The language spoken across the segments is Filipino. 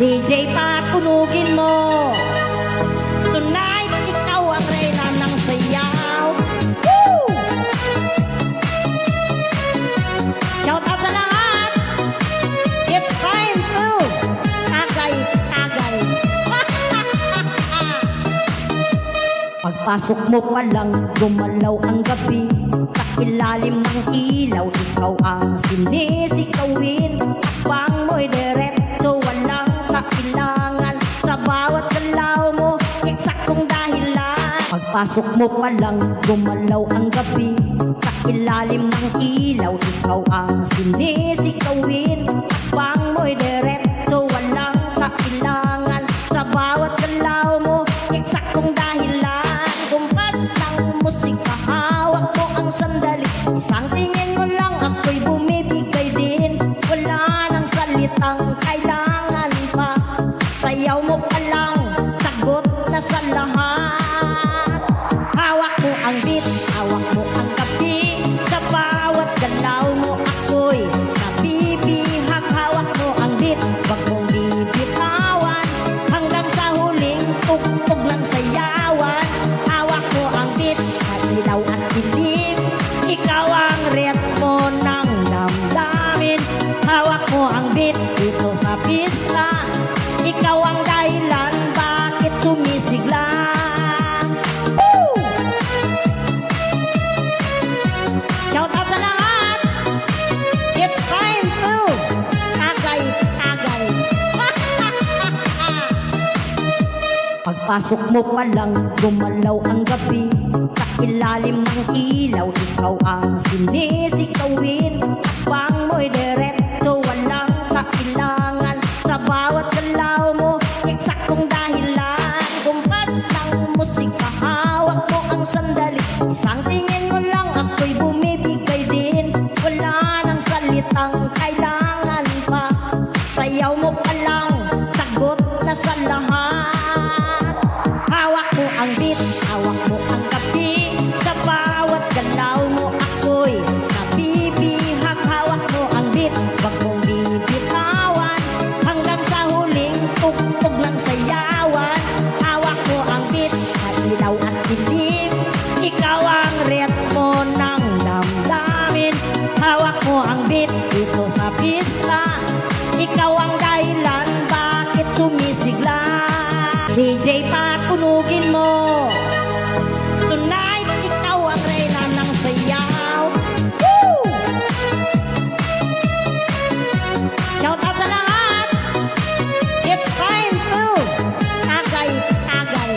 DJ patunugin mo. Tonight, ikaw ang reyna ng sayaw. Woo! Shout out sa lahat. It's time to tagay-tagay. Pagpasok mo pa lang, gumalaw ang gabi. Sa ilalim ng ilaw, ikaw ang sinisikawin. Takbang mo'y diretso, walang kailangan. Sa bawat galaw mo, eksaktong dahilan. Pagpasok mo pa lang, gumalaw ang gabi. Sa ilalim ng ilaw, ikaw ang sinisikawin. Takbang mo'y diretso, walang kailangan. Sa bawat galaw mo, eksaktong dahilan. Kumpas ng musika, hawak mo ang sandali. Isang tingin mo lang, ako'y bumibigay din. Wala nang salitang kailangan pa. Sayaw mo pa lang, sagot na sa lahat. Hawak mo ang beat, hawak mo ang gabi. Sa bawat galaw mo, ako'y nabibihag. Hawak mo ang beat, wag mong bibitawan. Hanggang sa huling tugtog ng sayawan. Hawak mo ang beat, ilaw at dilim. Ikaw ang ritmo ng damdamin. Hawak mo ang beat dito sa pista. Ikaw ang dahilan bakit sumisigla. Woo! Shout out sa lahat. It's time to tagay-tagay. Pagpasok mo pa lang, gumalaw ang gabi. Sa ilalim ng ilaw, ikaw ang sinisikawin. Takbang mo'y diretso, walang kailangan. Sa bawat galaw mo, eksaktong dahilan. Kumpas ng musika, hawak mo ang sandali. Isang tingin mo lang, ako'y bumibigay din. Wala nang salitang kailangan pa. Sayaw mo pa lang, sagot na sa lahat. Hawak mo ang beat, hawak mo ang gabi. Sa bawat galaw mo, ako'y nabibihag. Hawak mo ang beat, wag mong bibitawan. Hanggang sa huling tugtog ng sayawan. Hawak mo ang beat, ilaw at dilim. Ikaw ang ritmo ng damdamin. Hawak mo ang beat dito sa pista. Ikaw ang dahilan bakit sumisigla. DJ patunugin mo. Tonight, ikaw ang reyna ng sayaw. Woo! Shout out sa lahat. It's time to tagay-tagay.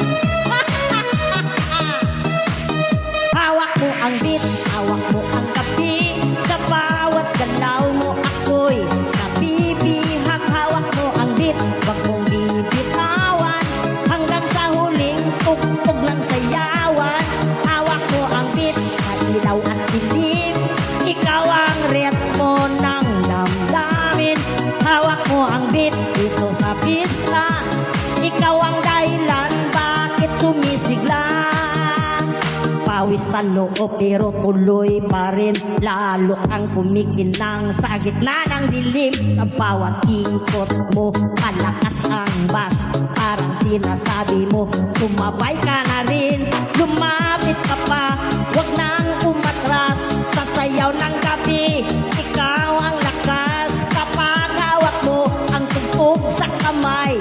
Hawak mo ang beat, hawak mo ang gabi. Sa bawat galaw mo, ako'y nabibihag. Hawak mo ang beat, wag mong bibitawan. Hanggang sa huling tugtog ng sayawan. Hawak mo ang beat, ilaw at dilim. Ikaw ang ritmo ng damdamin. Hawak mo ang beat dito sa pista. Ikaw ang dahilan bakit sumisigla. Pawis sa loob pero tuloy pa rin. Lalo kang kumikinang sa gitna ng dilim. Sa bawat ikot mo, malakas ang bas. Parang sinasabi mo, sumabay ka na rin. Lumapit ka pa, wag nang umatras. Sa sayaw ng gabi, ikaw ang lakas. Kapag hawak mo ang tugtog sa kamay,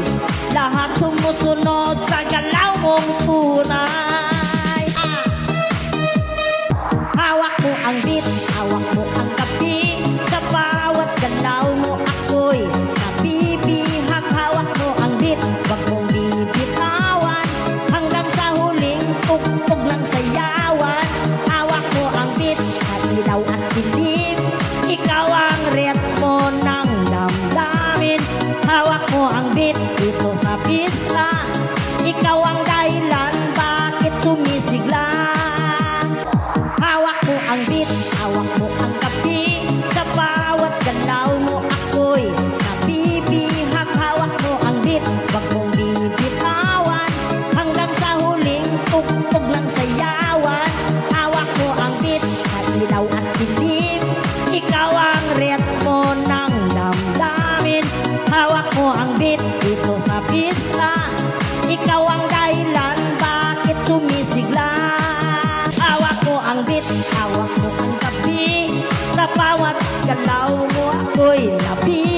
lahat sumusunod sa galaw mong tunay. Hawak mo ang beat, hawak mo ang gabi. Sa bawat galaw mo, ako'y nabibihag. Hawak mo ang beat, wag mong bibitawan. Hanggang sa huling tugtog ng sayawan. Hawak mo ang beat, ilaw at dilim. Ikaw ang ritmo ng damdamin. Hawak mo ang beat dito sa pista. Ikaw ang dahilan bakit sumisigla. Hawak mo ang beat, hawak mo ang gabi. Sa bawat galaw mo, ako'y nabibihag. Hawak mo ang beat, wag mong bibitawan. Hanggang sa huling tugtog ng sayawan. Hawak mo ang beat, ilaw at dilim. Ikaw ang ritmo ng damdamin. Hawak mo ang beat dito galaw mo ako'y napili